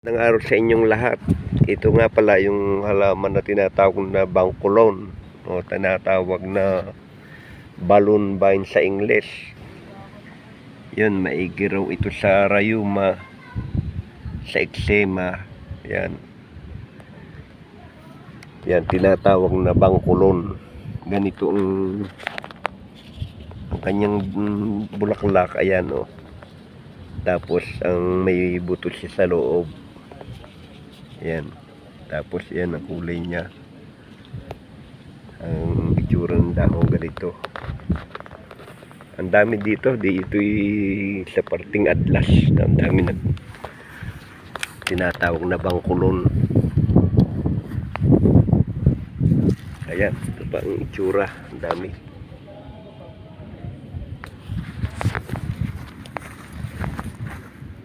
Ng araw sa inyong lahat. Ito nga pala yung halaman na tinatawag na bangkulon o tinatawag na balloon vine sa English. Yun, maigi raw ito sa rayuma, sa eczema. Yan. Yan, tinatawag na bangkulon. Ganito ang kanyang bulaklak. Ayan o. Tapos ang may buto siya sa loob. Yan. Tapos yan ang kulay niya. Ang itsura ng dahon ganito. Ang dami dito. Dito sa parting Atlas. Ang dami na tinatawag na bangkulon. Ayan. Ito pa ang itsura. Ang dami.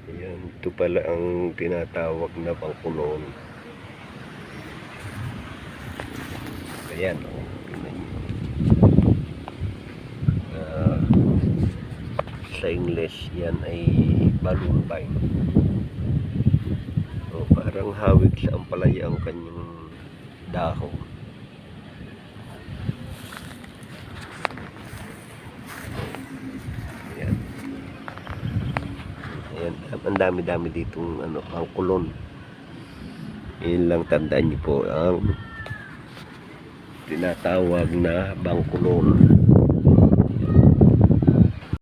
Ayan. Ito pala ang tinatawag na bangkulon. Ayan, sa English yan ay balloon vine. So, parang hawig sa ampalaya ang kanyang dahon. Ayan. Ayan, ang dami-dami ditong bangkulon. Yun lang, tandaan niyo po ang tinatawag na bangkulon.